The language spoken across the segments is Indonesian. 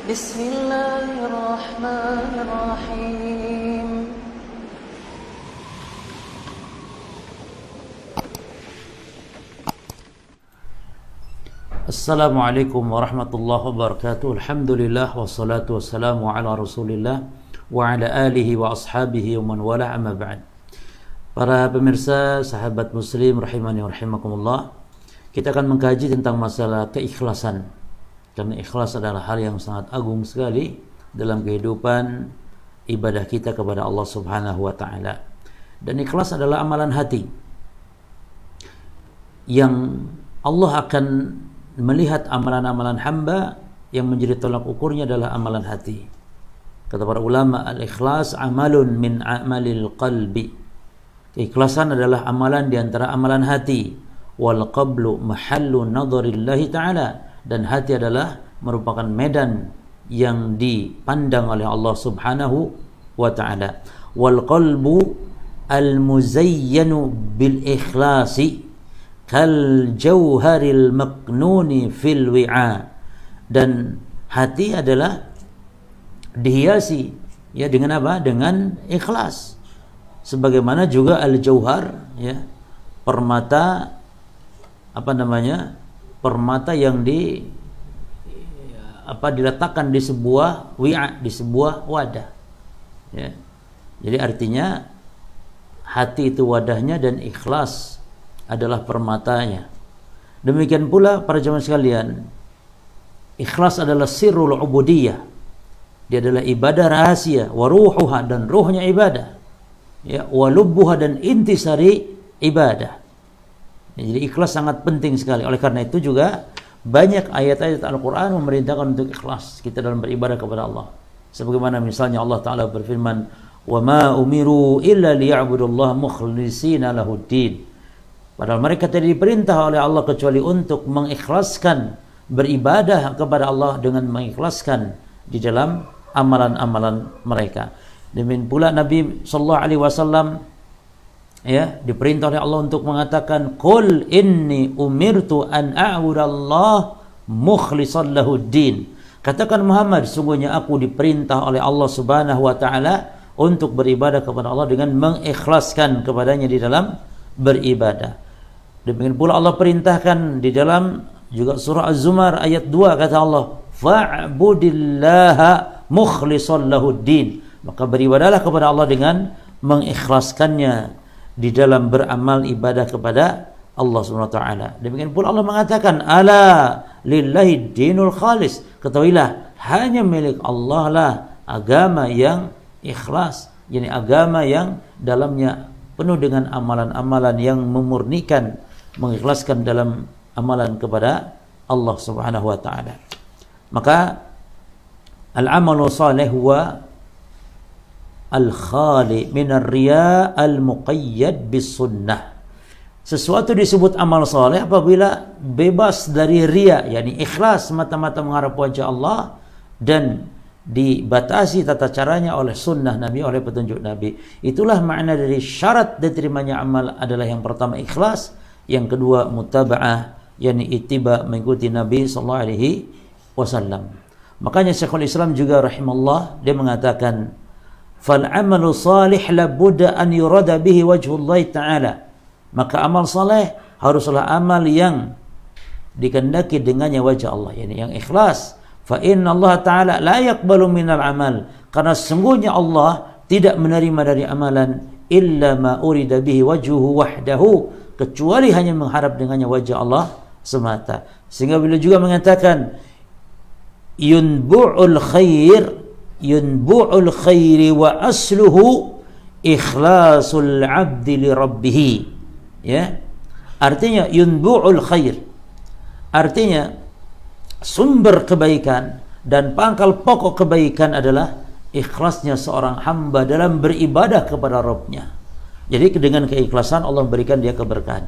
Bismillahirrahmanirrahim. Assalamualaikum warahmatullahi wabarakatuh. Alhamdulillah wassalatu wassalamu ala Rasulillah wa ala alihi wa ashabihi wa man wala, amma ba'd. Para pemirsa, sahabat muslim rahimani wa rahimakumullah, kita akan mengkaji tentang masalah keikhlasan. Karena ikhlas adalah hal yang sangat agung sekali dalam kehidupan ibadah kita kepada Allah Subhanahu wa taala. Dan ikhlas adalah amalan hati yang Allah akan melihat amalan-amalan hamba yang menjadi tolak ukurnya adalah amalan hati. Kata para ulama, al-ikhlas amalun min a'malil qalbi. Keikhlasan adalah amalan di antara amalan hati. Wal qablu mahallu nadharillahi ta'ala, dan hati adalah merupakan medan yang dipandang oleh Allah Subhanahu wa ta'ala. Wal qalbu al-muzayyanu bil ikhlasi kal jauharil maknuni fil wi'a, dan hati adalah dihiasi ya dengan apa? Dengan ikhlas. Sebagaimana juga al-jauhar ya, permata permata yang diletakkan di sebuah wi'a, di sebuah wadah ya. Jadi artinya hati itu wadahnya dan ikhlas adalah permatanya. Demikian pula para jemaah sekalian, ikhlas adalah sirrul ubudiyah. Dia adalah ibadah rahasia, wa ruhuha, dan ruhnya ibadah. Ya, wa lubbuha, dan intisari ibadah. Ya, jadi ikhlas sangat penting sekali. Oleh karena itu juga banyak ayat-ayat Al-Qur'an memerintahkan untuk ikhlas kita dalam beribadah kepada Allah. Sebagaimana misalnya Allah Ta'ala berfirman, "Wa ma umiru illa liya'budullaha mukhlishina lahuddin." Padahal mereka tidak diperintah oleh Allah kecuali untuk mengikhlaskan beribadah kepada Allah dengan mengikhlaskan di dalam amalan-amalan mereka. Demikian pula Nabi sallallahu alaihi wasallam ya diperintah oleh Allah untuk mengatakan, "Qul inni umirtu an a'budallaha mukhlishan lahuddin." Katakan Muhammad, sungguhnya aku diperintah oleh Allah Subhanahu wa taala untuk beribadah kepada Allah dengan mengikhlaskan kepadanya di dalam beribadah. Demikian pula Allah perintahkan di dalam juga surah Az-Zumar ayat 2, kata Allah, "Fa'budillaha mukhlishan lahuddin." Maka beribadahlah kepada Allah dengan mengikhlaskannya di dalam beramal ibadah kepada Allah Subhanahu wa taala. Demikian pula Allah mengatakan, "Ala lillahi dinul khalis." Ketahuilah, hanya milik Allah lah agama yang ikhlas, yakni agama yang dalamnya penuh dengan amalan-amalan yang memurnikan, mengikhlaskan dalam amalan kepada Allah Subhanahu wa taala. Maka al-amalu salih huwa al-khali min ar-riya al-muqayyad bis sunnah. Sesuatu disebut amal saleh apabila bebas dari riya, yakni ikhlas semata-mata mengharap wajah Allah, dan dibatasi tata caranya oleh sunnah Nabi, oleh petunjuk Nabi. Itulah makna dari syarat diterimanya amal adalah yang pertama ikhlas, yang kedua mutaba'ah, yakni ittiba, mengikuti Nabi sallallahu alaihi wasallam. Makanya Syekhul Islam juga rahimallah, dia mengatakan, "Fal amalu salih la budda an yurada bihi wajhullah ta'ala." Maka amal saleh haruslah amal yang dikehendaki dengannya wajah Allah, yakni yang ikhlas. Fa inna Allah Ta'ala la yaqbalu minal amal, karena sesungguhnya Allah tidak menerima dari amalan illa ma urida bihi wajhuhu wahdahu, kecuali hanya mengharap dengannya wajah Allah semata. Sehingga beliau juga mengatakan, yunbu'ul khairi wa asluhu ikhlasul abdi li rabbih. Ya, artinya yunbu'ul khair, artinya sumber kebaikan dan pangkal pokok kebaikan adalah ikhlasnya seorang hamba dalam beribadah kepada Rabb-nya. Jadi dengan keikhlasan Allah berikan dia keberkahan.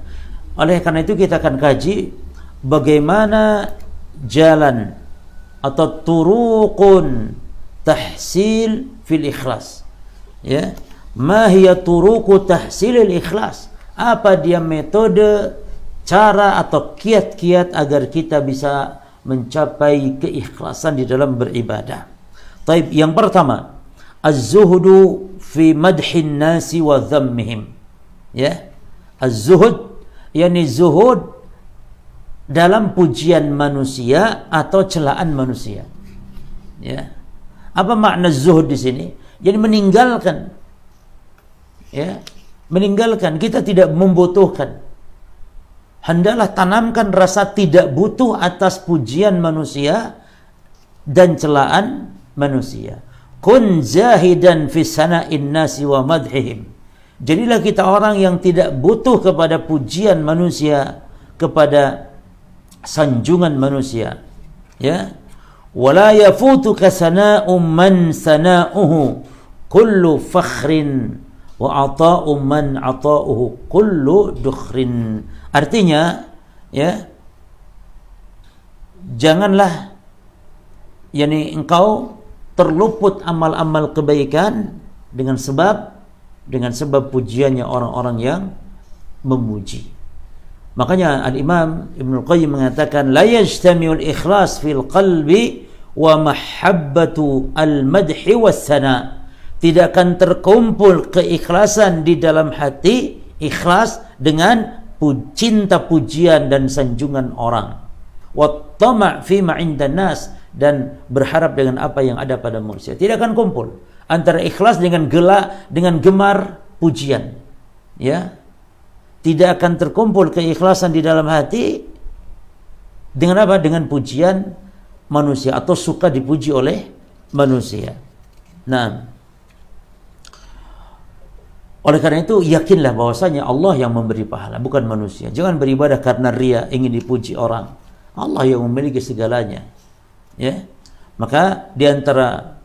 Oleh karena itu kita akan kaji bagaimana jalan atau turuqun tahsil fil ikhlas. Ya, ma hiya turuqu tahsilil ikhlas? Apa dia metode, cara atau kiat-kiat agar kita bisa mencapai keikhlasan di dalam beribadah. Taib, yang pertama, az-zuhdu fi madhin nasi wa dhammihim. Ya. Az-zuhud yakni zuhud dalam pujian manusia atau celaan manusia. Ya. Apa makna zuhud di sini? Jadi meninggalkan, ya, meninggalkan, kita tidak membutuhkan. Hendaklah tanamkan rasa tidak butuh atas pujian manusia dan celaan manusia. Kun zahidan fi sana'in nasi wa madhihim. Jadilah kita orang yang tidak butuh kepada pujian manusia, kepada sanjungan manusia. Ya. Wala yafutuka sana'u man sana'uhu kullu fakhrin wa ata'u man ata'uhu kullu dukhrin. Artinya, ya, janganlah yakni engkau terluput amal-amal kebaikan dengan sebab pujiannya orang-orang yang memuji. Makanya Al-Imam Ibnu Qayyim mengatakan la yajtami'ul ikhlas fil qalbi wa mahabbatu al-madhi was-sana. Tidak akan terkumpul keikhlasan di dalam hati, ikhlas dengan cinta pujian dan sanjungan orang. Wa tama' fi ma 'indan nas, dan berharap dengan apa yang ada pada manusia. Tidak akan kumpul antara ikhlas dengan gemar pujian. Ya. Tidak akan terkumpul keikhlasan di dalam hati dengan apa? Dengan pujian manusia atau suka dipuji oleh manusia. Nah, oleh karena itu yakinlah bahwasanya Allah yang memberi pahala, bukan manusia. Jangan beribadah karena ria, ingin dipuji orang. Allah yang memiliki segalanya. Ya. Maka di antara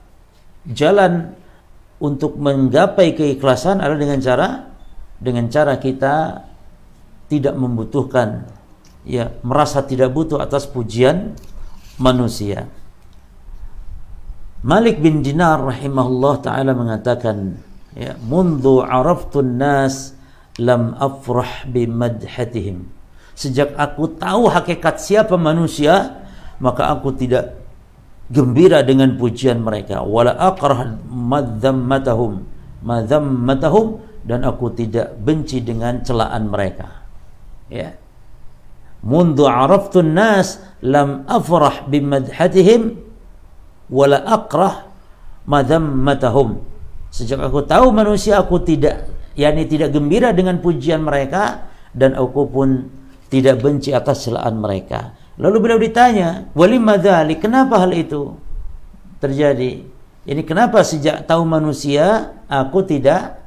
jalan untuk menggapai keikhlasan adalah dengan cara kita tidak membutuhkan, ya, merasa tidak butuh atas pujian manusia. Malik bin Dinar rahimahullah ta'ala mengatakan, ya, mundu araftun nas lam afrah bimadhatihim. Sejak aku tahu hakikat siapa manusia, maka aku tidak gembira dengan pujian mereka. Wala akrah madhammatahum, dan aku tidak benci dengan celaan mereka. Ya. Mundu araftun nas lam afrah bimadhatihim wala akrah madhammatahum. Sejak aku tahu manusia, aku tidak gembira dengan pujian mereka, dan aku pun tidak benci atas celaan mereka. Lalu beliau ditanya, walimma dzalik, kenapa hal itu terjadi? Ini kenapa sejak tahu manusia aku tidak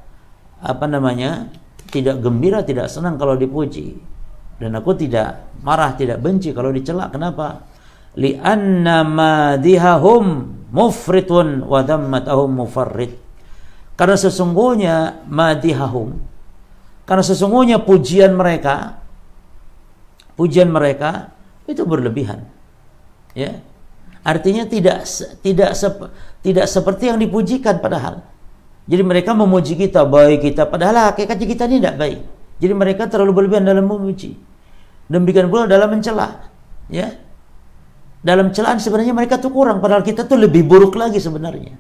tidak gembira, tidak senang kalau dipuji, dan aku tidak marah, tidak benci kalau dicela. Kenapa? Li'anna madihahum mufritun wa dhammatahum mufarrid. Karena sesungguhnya madihahum, karena sesungguhnya pujian mereka itu berlebihan. Ya. Artinya tidak seperti yang dipujikan padahal. Jadi mereka memuji kita, baik kita, padahal hakikatnya kita ini tidak baik. Jadi mereka terlalu berlebihan dalam memuji. Demikian pula dalam mencela. Ya. Dalam celaan sebenarnya mereka tuh kurang, padahal kita tuh lebih buruk lagi sebenarnya.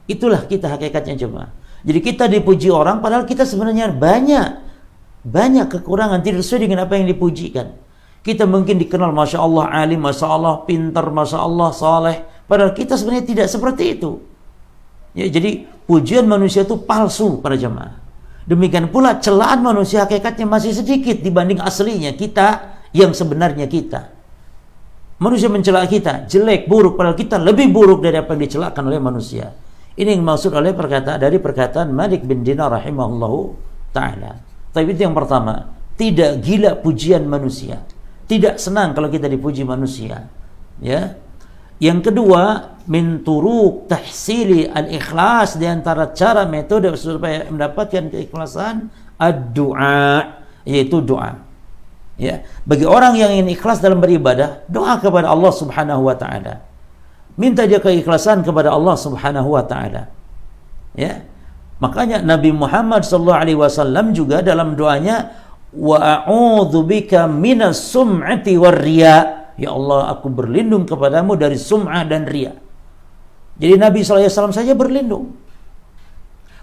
Itulah kita hakikatnya jemaah. Jadi kita dipuji orang, padahal kita sebenarnya banyak kekurangan, tidak sesuai dengan apa yang dipujikan. Kita mungkin dikenal Masya Allah alim, Masya Allah pintar, Masya Allah saleh, padahal kita sebenarnya tidak seperti itu. Ya, jadi pujian manusia itu palsu para jemaah. Demikian pula celaan manusia hakikatnya masih sedikit dibanding aslinya kita yang sebenarnya kita. Manusia mencela kita jelek, buruk, padahal kita lebih buruk dari apa yang dicelakan oleh manusia. Ini yang maksud oleh perkataan Malik bin Dinar rahimahullahu ta'ala. Tapi itu yang pertama, tidak gila pujian manusia, tidak senang kalau kita dipuji manusia. Ya. Yang kedua, min turuq tahsili al-ikhlas, di antara cara metode supaya mendapatkan keikhlasan, ad-du'a, yaitu doa. Ya, bagi orang yang ingin ikhlas dalam beribadah, doa kepada Allah Subhanahu wa taala. Minta dia keikhlasan kepada Allah Subhanahu wa taala. Ya. Makanya Nabi Muhammad sallallahu alaihi wasallam juga dalam doanya, wa a'udzu bika minas sum'ati war riya. ya Allah aku berlindung kepadamu dari sum'ah dan riya. Jadi Nabi SAW saja berlindung.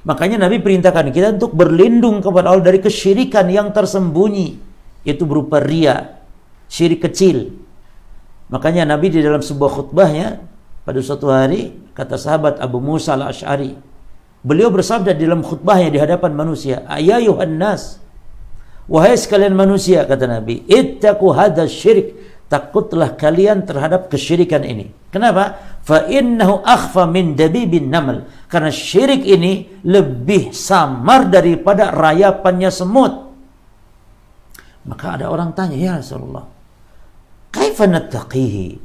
Makanya Nabi perintahkan kita untuk berlindung kepada Allah dari kesyirikan yang tersembunyi, yaitu berupa riya, syirik kecil. Makanya Nabi di dalam sebuah khutbahnya pada suatu hari, kata sahabat Abu Musa al-Asy'ari, beliau bersabda di dalam khutbahnya di hadapan manusia, "Ayyuhan nas, wahai sekalian manusia," kata Nabi, "ittaqu hadzal syirik, takutlah kalian terhadap kesyirikan ini." Kenapa? Fa innahu akhfa min dabibin naml. Karena syirik ini lebih samar daripada rayapannya semut. Maka ada orang tanya, "Ya Rasulullah, kaifa nattaqihi?"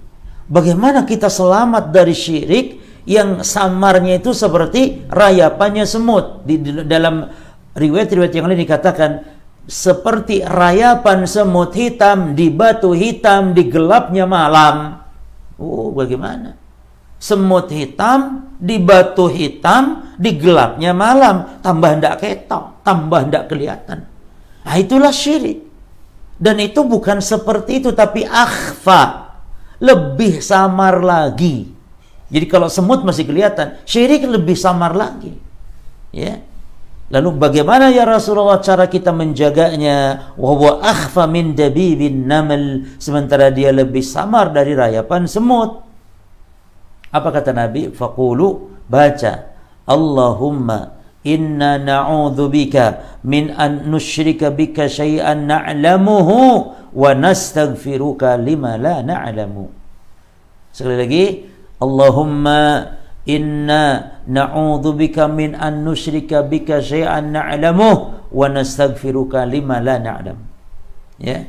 Bagaimana kita selamat dari syirik yang samarnya itu seperti rayapannya semut? Di dalam riwayat-riwayat yang lain dikatakan seperti rayapan semut hitam di batu hitam di gelapnya malam. Oh, bagaimana? Semut hitam di batu hitam di gelapnya malam, tambah ndak ketok, tambah ndak kelihatan. Nah, itulah syirik. Dan itu bukan seperti itu, tapi akhfa, lebih samar lagi. Jadi kalau semut masih kelihatan, syirik lebih samar lagi. Ya. Lalu bagaimana ya Rasulullah cara kita menjaganya? Wa huwa akhfa min dabibin naml, sementara dia lebih samar dari rayapan semut. Apa kata Nabi? Faqulu, baca, Allahumma inna na'udzubika min an nusyrika bika syai'an na'lamuhu wa nastaghfiruka lima la na'lamu. Sekali lagi, Allahumma inna na'udzubika min an nusyrika bika syai'an na'lamuhu wa nastaghfiruka lima la na'lam. Ya.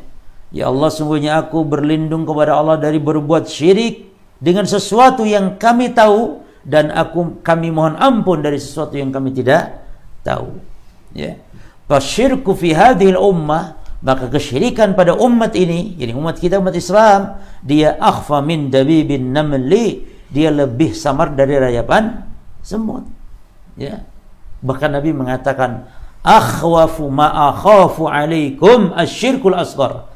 Ya Allah, sungguhnya aku berlindung kepada Allah dari berbuat syirik dengan sesuatu yang kami tahu, dan kami mohon ampun dari sesuatu yang kami tidak tahu. Ya. Fasyirku fi hadhil ummah, maka kesyirikan pada umat ini, yani umat kita, umat Islam, dia akhfa min dabibin namli, dia lebih samar dari rayapan semut. Ya. Bahkan Nabi mengatakan, akhwafu ma akhafu alaikum asyirkul asghar.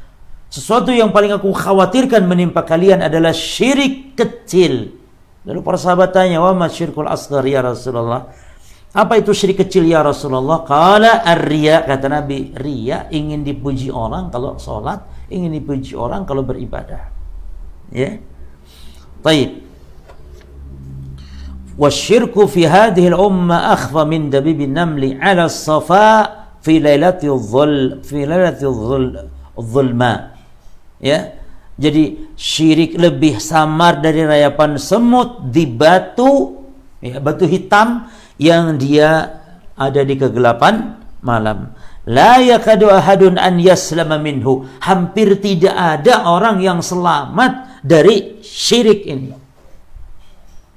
Sesuatu yang paling aku khawatirkan menimpa kalian adalah syirik kecil. Lalu para sahabat tanya, wa ma syirkul asghar ya Rasulullah? Apa itu syirik kecil ya Rasulullah? Qala ar-riya, kata Nabi, riya, ingin dipuji orang kalau salat, ingin dipuji orang kalau beribadah. Ya. Baik. Wasyirku fi hadhihi al-umma akhfa min dabibin namli 'ala as-safa fi lailati adh-dhulma. Ya. Jadi syirik lebih samar dari rayapan semut di batu, ya, batu hitam yang dia ada di kegelapan malam. La yakadu ahadun an yaslama minhu. Hampir tidak ada orang yang selamat dari syirik ini.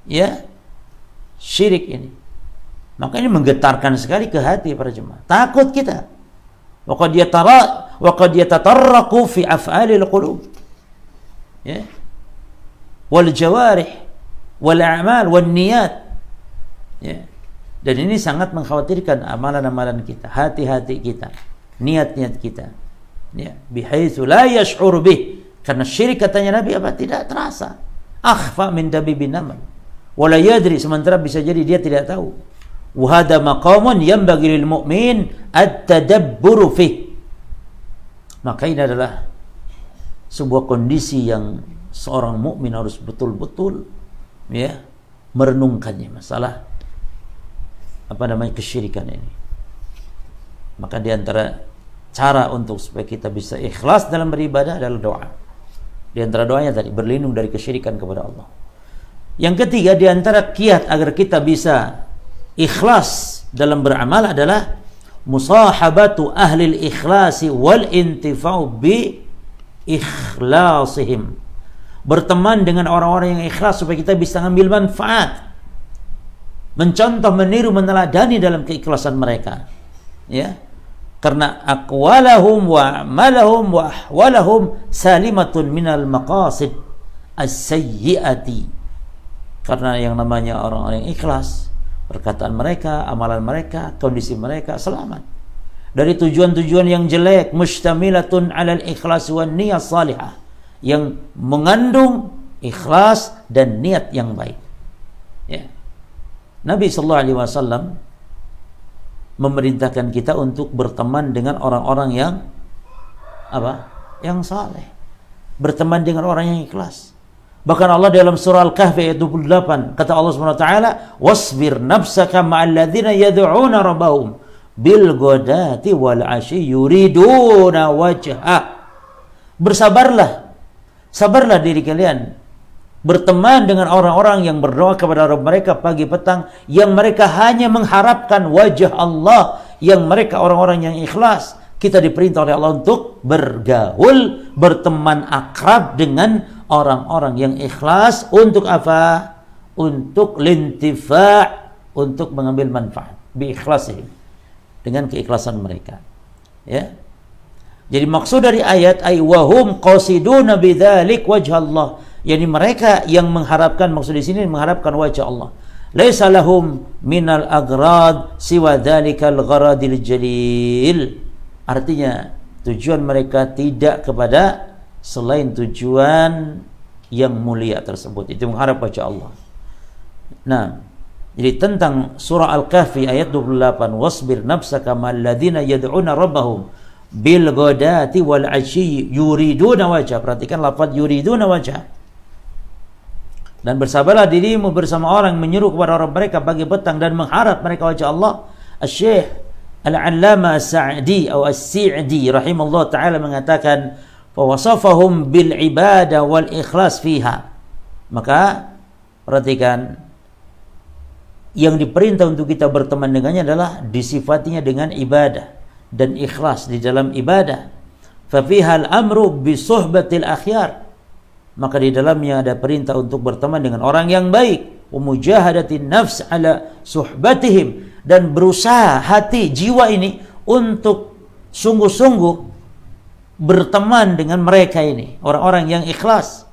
Ya. Syirik ini. Maka ini menggetarkan sekali ke hati para jemaah. Takut kita. Wa qad yatatarraqu fi af'alil qulub. Ya. Wal jawarih wal a'mal wan niyat. Ya. Dan ini sangat mengkhawatirkan amalan-amalan kita, hati-hati kita, niat-niat kita. Ya, bihaitsu la yash'ur bih. Karena syirik, katanya Nabi, apa? Tidak terasa. Akhfa min dabibin naml. Wala yadri, sementara bisa jadi dia tidak tahu. Wa hadha maqamun yanbaghi lil mu'min at-tadabbur fih. Maka ini adalah sebuah kondisi yang seorang mukmin harus betul-betul, ya, merenungkannya, masalah kesyirikan ini. Maka di antara cara untuk supaya kita bisa ikhlas dalam beribadah adalah doa. Di antara doanya tadi, berlindung dari kesyirikan kepada Allah. Yang ketiga, di antara kiat agar kita bisa ikhlas dalam beramal adalah musahabatu ahlil ikhlasi wal intifa'u bi ikhlasihim. Berteman dengan orang-orang yang ikhlas supaya kita bisa ambil manfaat. Mencontoh, meniru, meneladani dalam keikhlasan mereka. Ya. Karena aqwalahum wa amalahum wa ahwalahum salimatun minal maqasid as-sayyiati. Karena yang namanya orang-orang yang ikhlas, perkataan mereka, amalan mereka, kondisi mereka selamat dari tujuan-tujuan yang jelek. Mustamilatun 'alal ikhlas wan niyyah salihah. yang mengandung ikhlas dan niat yang baik. Ya. Nabi sallallahu alaihi wasallam memerintahkan kita untuk berteman dengan orang-orang yang apa? Yang saleh. Berteman dengan orang yang ikhlas. Bahkan Allah dalam surah Al-Kahfi ayat 28 kata Allah Subhanahu wa taala, "Wasbir nafsaka ma'al ladzina yad'una rabbahum bil ghadati wal 'ashyi yuriduna wajha." Bersabarlah. Sabarlah diri kalian berteman dengan orang-orang yang berdoa kepada Rabb mereka pagi petang, yang mereka hanya mengharapkan wajah Allah, yang mereka orang-orang yang ikhlas. Kita diperintah oleh Allah untuk bergaul, berteman akrab dengan orang-orang yang ikhlas. Untuk apa? Untuk lintifa', untuk mengambil manfaat bi ikhlasihim, dengan keikhlasan mereka. Ya. Jadi maksud dari ayat ay wahum qasiduna bidzalik wajhallah, yakni mereka yang mengharapkan, maksud di sini mengharapkan wajah Allah. Laisa lahum minal agrad siwa dzalikal gharadil jalil. Artinya tujuan mereka tidak kepada selain tujuan yang mulia tersebut, itu mengharap wajah Allah. Nah, jadi tentang surah Al-Kahfi ayat 28, wasbir nafsaka ma'al ladzina yad'una rabbahum bil ghadati wal 'ashyi yuriduna wajha. Perhatikan lafaz yuriduna wajha. Dan bersabarlah dirimu bersama orang menyeru kepada orang mereka pagi petang dan mengharap mereka wajah Allah. Asy-Syaikh Al-'Allamah As-Sa'di atau As-Sa'di rahimahullah taala mengatakan, "Fa wasafahum bil ibadah wal ikhlas fiha." Maka perhatikan, yang diperintah untuk kita berteman dengannya adalah disifatinya dengan ibadah dan ikhlas di dalam ibadah. Fa fiha al-amru bi suhbatil akhyar. Maka di dalamnya ada perintah untuk berteman dengan orang yang baik, wa mujahadatin nafs ala suhbatihim, dan berusaha hati jiwa ini untuk sungguh-sungguh berteman dengan mereka ini, orang-orang yang ikhlas,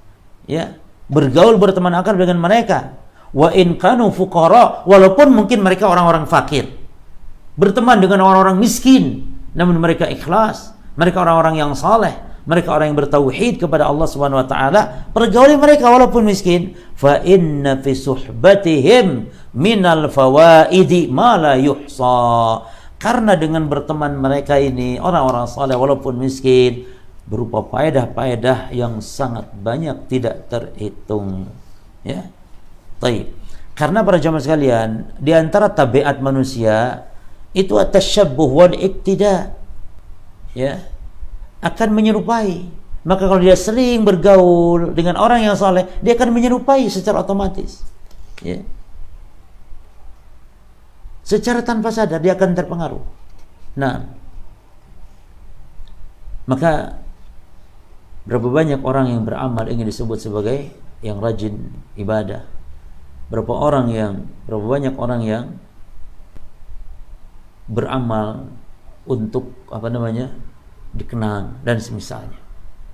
ya, bergaul berteman akrab dengan mereka. Wa in kanu fuqara, walaupun mungkin mereka orang-orang fakir, berteman dengan orang-orang miskin, namun mereka ikhlas, mereka orang-orang yang saleh, mereka orang yang bertauhid kepada Allah Subhanahu wa taala, pergauli mereka walaupun miskin. Fa inna fi suhbatihim minal fawaidi ma la yuhsa. Karena dengan berteman mereka ini orang-orang saleh walaupun miskin, berupa faedah-faedah yang sangat banyak tidak terhitung. Ya. Baik. Karena para jamaah sekalian, di antara tabiat manusia itu at-tasyabbuh wal iktida. Ya. Akan menyerupai. Maka kalau dia sering bergaul dengan orang yang saleh, dia akan menyerupai secara otomatis. Ya. Secara tanpa sadar dia akan terpengaruh. Nah, maka berapa banyak orang yang beramal ingin disebut sebagai yang rajin ibadah. Berapa banyak orang yang beramal untuk dikenang dan semisalnya.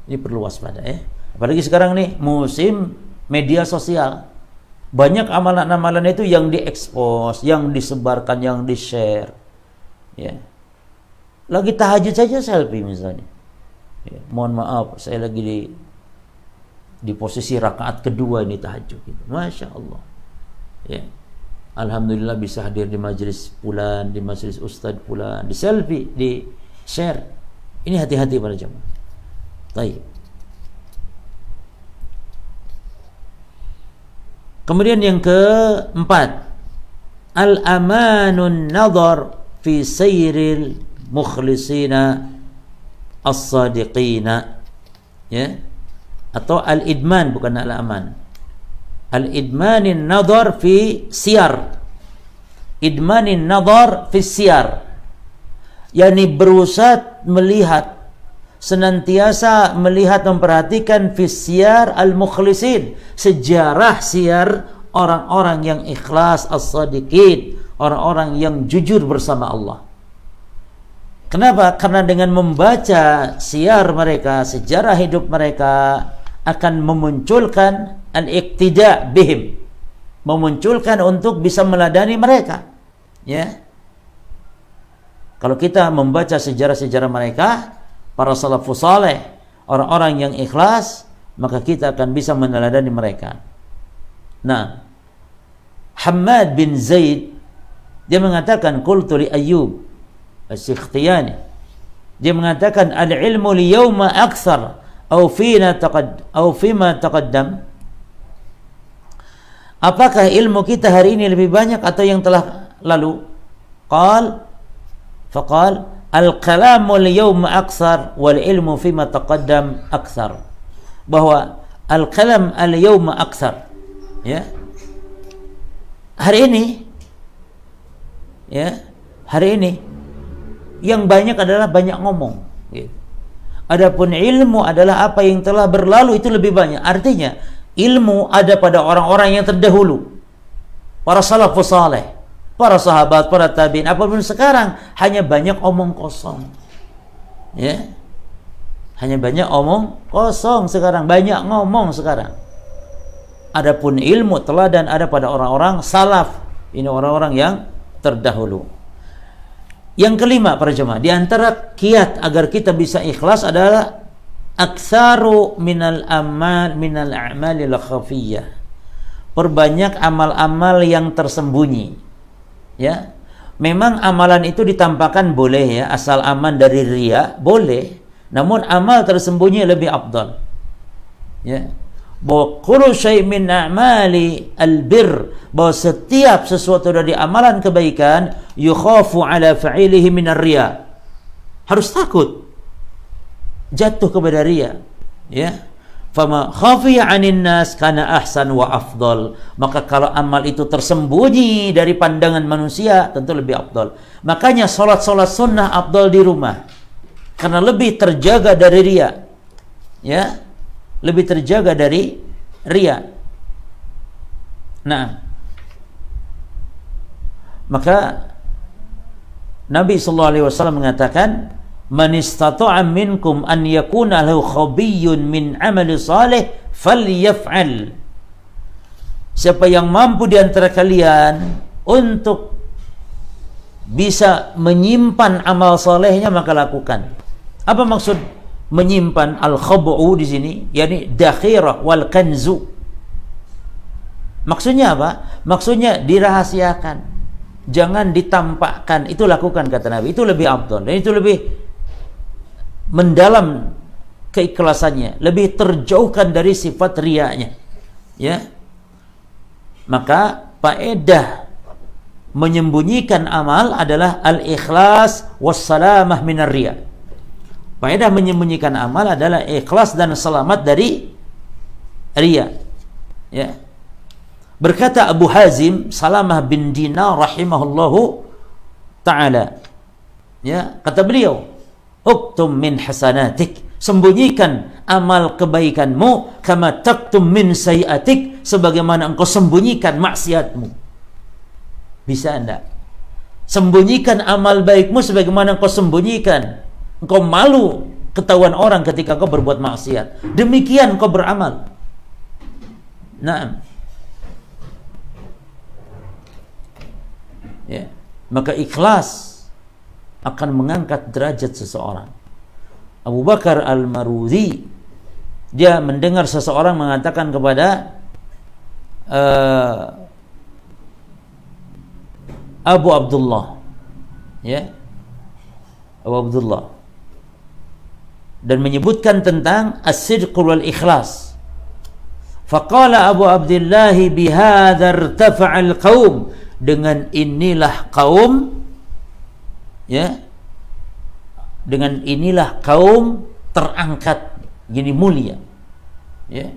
Ini perlu waspada ya. Apalagi sekarang nih musim media sosial. Banyak amalan-amalan itu yang diekspos, yang disebarkan, yang di-share. Ya. Lagi tahajud saja selfie misalnya. Ya, mohon maaf, saya lagi di posisi rakaat kedua ini tahajud gitu. Masya Allah. Ya. Alhamdulillah bisa hadir di majelis fulan, di majelis ustaz fulan, di selfie, di share. Ini hati-hati para jemaah. Baik. Kemudian yang keempat, al-amanun nadhar fi sayril mukhlisina as-sadiqina. Ya. Atau al-idman, bukan al-aman. Al-idmanin nadhar fi siyar. Idmanin nadhar fi siyar. Yani berusaha melihat, senantiasa melihat, memperhatikan fi siyar al-mukhlisin, sejarah siyar orang-orang yang ikhlas, as-sadiqin, orang-orang yang jujur bersama Allah. Kenapa? Karena dengan membaca siyar mereka, sejarah hidup mereka, akan memunculkan al-iqtida bihim, memunculkan untuk bisa meladani mereka. Ya. Kalau kita membaca sejarah-sejarah mereka, para salafus saleh, orang-orang yang ikhlas, maka kita akan bisa meneladani mereka. Nah, Hammad bin Zaid dia mengatakan qultu li Ayyub As-Sikhtiyani, dia mengatakan al-ilmu liyawma akthar aw fima taqaddam, apakah ilmu kita hari ini lebih banyak atau yang telah lalu? Faqal al-kalamu al-yawma akthar wal ilmu fima taqaddam akthar, bahwa al-kalam al-yawma akthar, ya, hari ini yang banyak adalah banyak ngomong, gitu. Adapun ilmu adalah apa yang telah berlalu itu lebih banyak. Artinya ilmu ada pada orang-orang yang terdahulu, para salafus saleh, para sahabat, para tabi'in. Apapun sekarang hanya banyak omong kosong, ya, hanya banyak omong kosong sekarang, banyak ngomong sekarang. Adapun ilmu teladan ada pada orang-orang salaf, ini orang-orang yang terdahulu. Yang kelima para jemaah, di antara kiat agar kita bisa ikhlas adalah aktsaru minal a'malil khafiyah, perbanyak amal-amal yang tersembunyi. Ya, memang amalan itu ditampakkan boleh, ya, asal aman dari riya boleh, namun amal tersembunyi lebih afdal. Ya, bahwa kullu syai' min a'mali albir, bahwa setiap sesuatu dari amalan kebaikan yukhafu ala fa'ilihi minar riya, harus takut jatuh kepada riya, ya. Fama khafiya 'anil nas kana ahsan wa afdal, maka kalau amal itu tersembunyi dari pandangan manusia tentu lebih afdal. Makanya salat sunnah afdal di rumah karena lebih terjaga dari riya, ya, lebih terjaga dari riya. Nah, maka Nabi sallallahu alaihi wasallam mengatakan, man istata'a minkum an yakuna lahu khabiyyun min amali salih falyaf'al. Siapa yang mampu di antara kalian untuk bisa menyimpan amal salehnya, maka lakukan. Apa maksud menyimpan? Al-khab'u di sini yakni dakhirah wal kanzu. Maksudnya apa? Maksudnya dirahasiakan, jangan ditampakkan. Itu lakukan kata Nabi, itu lebih afdal dan itu lebih mendalam keikhlasannya, lebih terjauhkan dari sifat riyanya, ya. Maka faedah menyembunyikan amal adalah al-ikhlas wassalamah minar riya. Faedah menyembunyikan amal adalah ikhlas dan selamat dari riya, ya. Berkata Abu Hazim Salamah bin Dinar rahimahullahu ta'ala, ya, kata beliau, uktum min hasanatik, sembunyikan amal kebaikanmu, kama taktum min sayiatik, sebagaimana engkau sembunyikan maksiatmu. Bisa anda sembunyikan amal baikmu sebagaimana engkau sembunyikan, engkau malu ketahuan orang ketika engkau berbuat maksiat, demikian engkau beramal. Naam, ya, maka ikhlas akan mengangkat derajat seseorang. Abu Bakar Al-Marudhi, dia mendengar seseorang mengatakan kepada Abu Abdullah, ya, Abu Abdullah, dan menyebutkan tentang as-sidq wal ikhlas. Faqala Abu Abdullah bihadza irtafa'al qaum, dengan inilah kaum, ya, dengan inilah kaum terangkat, gini mulia, ya.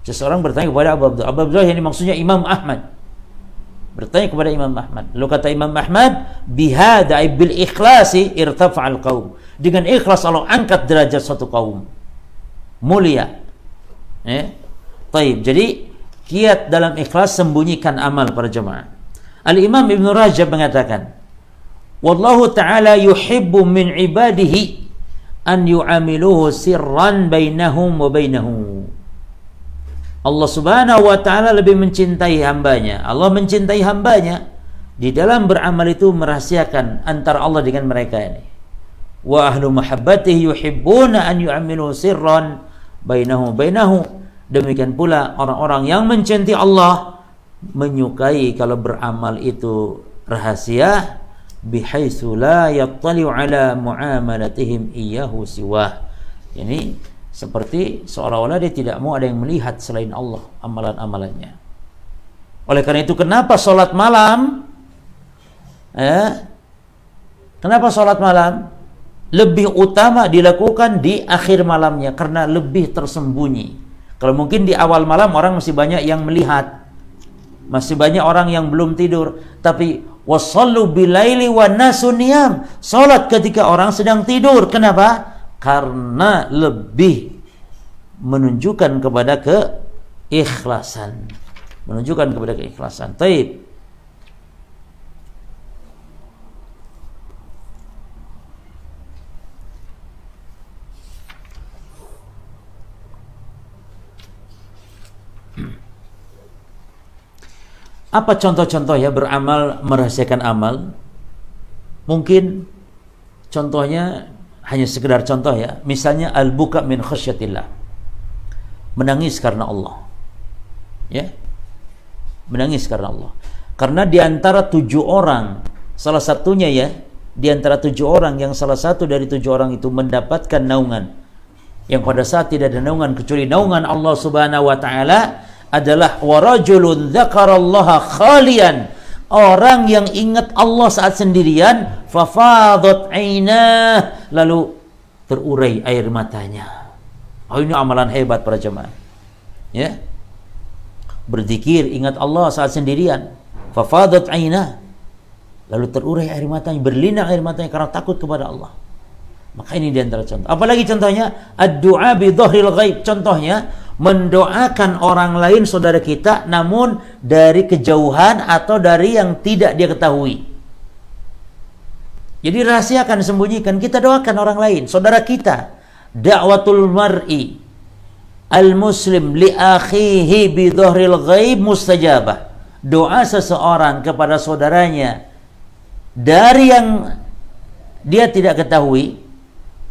Seseorang bertanya kepada Abu Abdullah, ini maksudnya Imam Ahmad, bertanya kepada Imam Ahmad. Lalu kata Imam Ahmad, bihada bil ikhlasi irtafa'al qaum, dengan ikhlas Allah angkat derajat suatu kaum mulia, ya. Taib. Jadi kiat dalam ikhlas, sembunyikan amal para jemaah. Al-Imam Ibn Rajab mengatakan, wallahu ta'ala yuhibbu min ibadihi an yu'amiluhu sirran bainahum wa bainahu. Allah subhanahu wa ta'ala lebih mencintai hambanya, Allah mencintai hambanya di dalam beramal itu merahasiakan antara Allah dengan mereka ini. Wa ahlu mahabbatihi yuhibbuna an yu'amiluhu sirran bainahum wa bainahu, Demikian pula orang-orang yang mencintai Allah menyukai kalau beramal itu rahasia, bihaitsu la yattali'u ala muamalatihim iyyahu siwah. Ini seperti seolah-olah dia tidak mau ada yang melihat selain Allah amalan-amalannya. Oleh karena itu kenapa sholat malam kenapa sholat malam lebih utama dilakukan di akhir malamnya? Karena lebih tersembunyi. Kalau mungkin di awal malam orang masih banyak yang melihat, masih banyak orang yang belum tidur. Tapi wasallu bilaili wan nasu niyam, salat ketika orang sedang tidur. Kenapa? Karena lebih menunjukkan kepada keikhlasan. Menunjukkan kepada keikhlasan. Taib. Apa contoh-contoh ya beramal, merahasiakan amal? Mungkin contohnya hanya sekedar contoh ya. Misalnya al-buka min khasyatillah. Menangis karena Allah. Ya. Menangis karena Allah. Karena di antara 7 orang, salah satunya ya, di antara 7 orang yang salah satu dari 7 orang itu mendapatkan naungan. Yang pada saat tidak ada naungan kecuali naungan Allah Subhanahu wa taala adalah warajulun dzakarallaha khalian, orang yang ingat Allah saat sendirian, fafadat ainah, lalu terurai air matanya. Oh, ini amalan hebat para jemaah. Ya. Berzikir, ingat Allah saat sendirian, fafadat ainah, lalu terurai air matanya, berlinang air matanya karena takut kepada Allah. Maka ini di antara contoh. Apalagi contohnya ad-du'a bi dhahril ghaib. Contohnya mendoakan orang lain saudara kita namun dari kejauhan atau dari yang tidak dia ketahui. Jadi rahasiakan, sembunyikan, kita doakan orang lain, saudara kita. Da'watul mar'i al-muslim li akhihi bi dhahril ghaib mustajabah. Doa seseorang kepada saudaranya dari yang dia tidak ketahui.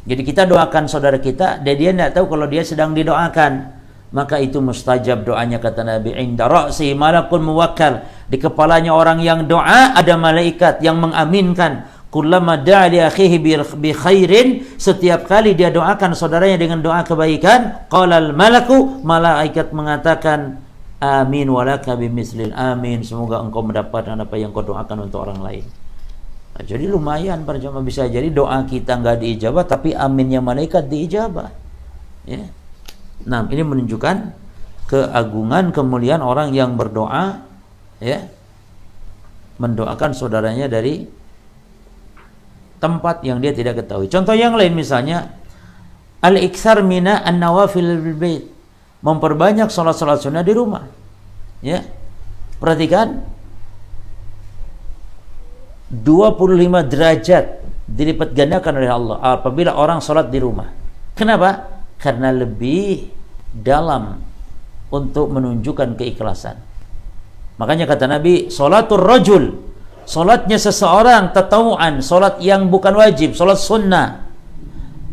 Jadi kita doakan saudara kita dan dia tidak tahu kalau dia sedang didoakan, maka itu mustajab doanya, kata Nabi. Inda ra'si malakun muwakkal, di kepalanya orang yang doa ada malaikat yang mengaminkan. Kullama da'a li akhihi bi khairin, setiap kali dia doakan saudaranya dengan doa kebaikan, qalal malaku, malaikat mengatakan amin walaka bimislil amin, semoga engkau mendapatkan apa yang kau doakan untuk orang lain. Nah, jadi lumayan para jemaah, bisa jadi doa kita nggak diijabah tapi aminnya malaikat diijabah. Ya. Nah, ini menunjukkan keagungan, kemuliaan orang yang berdoa, ya, mendoakan saudaranya dari tempat yang dia tidak ketahui. Contoh yang lain misalnya al-iktsar mina an-nawafil bil bait, memperbanyak salat-salat sunnah di rumah. Ya. Perhatikan 25 derajat dilipat gandakan oleh Allah apabila orang salat di rumah. Kenapa? Karena lebih dalam untuk menunjukkan keikhlasan. Makanya kata Nabi, salatul rajul, salatnya seseorang tatawuan, salat yang bukan wajib, salat sunnah,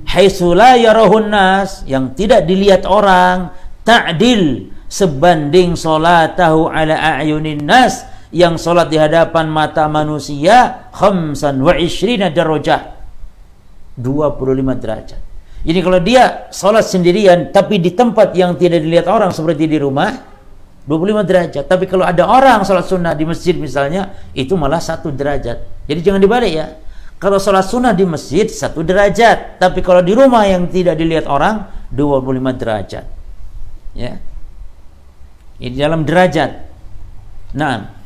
haitsu la yarahun nas, yang tidak dilihat orang, ta'dil, sebanding salatahu ala a'yunin nas, yang salat di hadapan mata manusia 25 darajah, 25 derajat. Jadi kalau dia salat sendirian tapi di tempat yang tidak dilihat orang seperti di rumah, 25 derajat. Tapi kalau ada orang salat sunnah di masjid misalnya, itu malah 1 derajat. Jadi jangan dibalik ya. Kalau salat sunnah di masjid 1 derajat, tapi kalau di rumah yang tidak dilihat orang 25 derajat. Ya. Ini dalam derajat. Nah,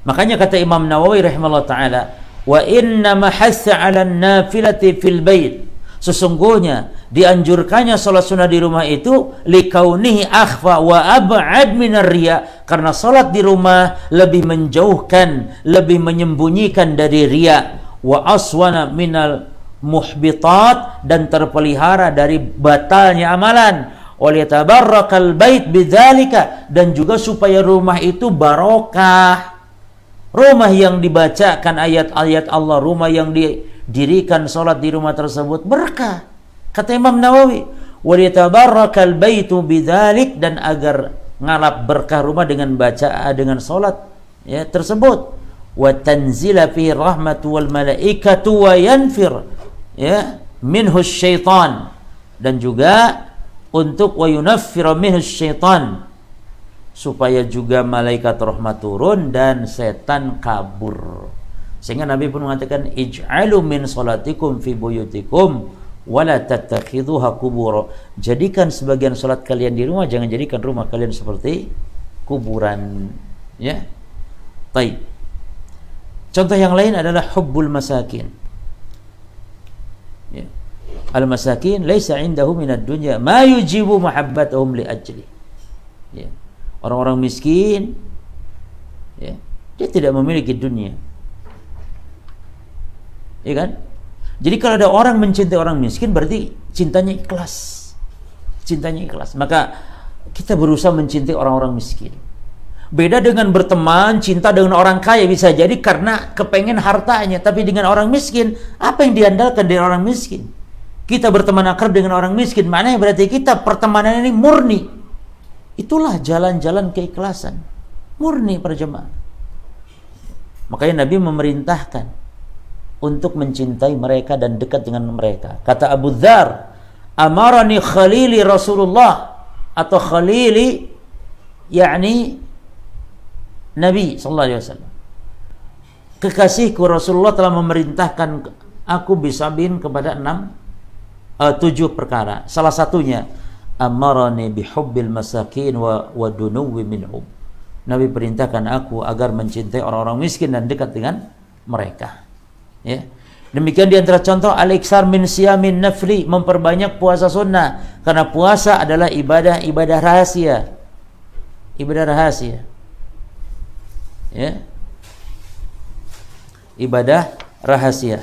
makanya kata Imam Nawawi rahimahullah ta'ala, wa inna mahassa 'ala an-nafilati fil bait, sesungguhnya dianjurkannya salat sunnah di rumah itu likaunihi akhfa wa ab'ad minar riya, karena salat di rumah lebih menjauhkan, lebih menyembunyikan dari riya, wa aswana minal muhbitat, dan terpelihara dari batalnya amalan, wal yatabarrakal bait bidzalika, dan juga supaya rumah itu barokah. Rumah yang dibacakan ayat-ayat Allah, rumah yang didirikan salat di rumah tersebut berkah. Kata Imam Nawawi, wa litabarakal baitu bidzalik, dan agar ngalap berkah rumah dengan dengan salat ya tersebut, wa tanzila fi rahmatu wal malaikatu wa yanfir ya minhu syaitan, dan juga untuk wa yunaffir minhu syaitan, supaya juga malaikat rahmat turun dan setan kabur. Sehingga Nabi pun mengatakan, ij'alu min salatikum fi buyutikum wala tattakhidhuha qubur. Jadikan sebagian salat kalian di rumah, jangan jadikan rumah kalian seperti kuburan. Ya. Baik. Contoh yang lain adalah hubbul masakin. Ya. Al-masakin laisa indahu minad dunya ma yujibu mahabbatahum li ajli. Ya. Orang-orang miskin ya, dia tidak memiliki dunia. Ya kan? Jadi kalau ada orang mencintai orang miskin, berarti cintanya ikhlas. Cintanya ikhlas. Maka kita berusaha mencintai orang-orang miskin. Beda dengan berteman, cinta dengan orang kaya, bisa jadi karena kepengen hartanya. Tapi dengan orang miskin, apa yang diandalkan dari orang miskin? Kita berteman akrab dengan orang miskin, maknanya berarti kita pertemanan ini murni. Itulah jalan-jalan keikhlasan. Murni para jemaah. Makanya Nabi memerintahkan untuk mencintai mereka dan dekat dengan mereka. Kata Abu Dzar, amarani khalili Rasulullah, atau khalili yakni Nabi sallallahu alaihi wasallam. Kekasihku Rasulullah telah memerintahkan aku bisabihin kepada 7 perkara. Salah satunya amarani bihubbil masakin wa dunuwi minhum. Nabi perintahkan aku agar mencintai orang-orang miskin dan dekat dengan mereka. Ya. Demikian di antara contoh al-iksar min siyamin nafli, memperbanyak puasa sunnah, karena puasa adalah ibadah rahasia. Ibadah rahasia. Ya. Ibadah rahasia.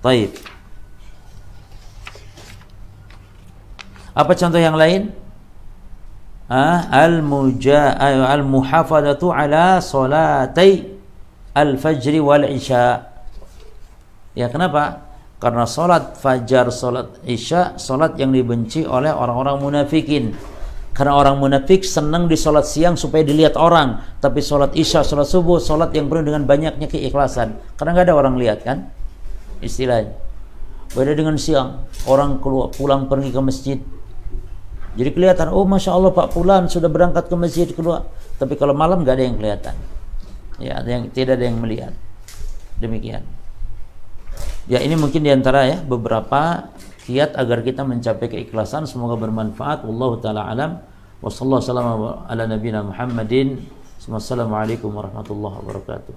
Baik. Apa contoh yang lain? Al-muhafadatu ala salatai al-fajri wal isya. Ya, kenapa? Karena salat fajar, salat isya, salat yang dibenci oleh orang-orang munafikin. Karena orang munafik senang di salat siang supaya dilihat orang, tapi salat isya, salat subuh, salat yang penuh dengan banyaknya keikhlasan. Karena nggak ada orang lihat kan? Istilahnya. Beda dengan siang, orang pulang pergi ke masjid. Jadi kelihatan, oh Masya Allah Pak Fulan sudah berangkat ke masjid keluar. Tapi kalau malam nggak ada yang kelihatan. Ya, tidak ada yang melihat. Demikian. Ya, ini mungkin diantara ya beberapa kiat agar kita mencapai keikhlasan. Semoga bermanfaat. Wallahu taala alam. Wassallallahu ala nabiyina Muhammadin. Wassalamualaikum warahmatullahi wabarakatuh.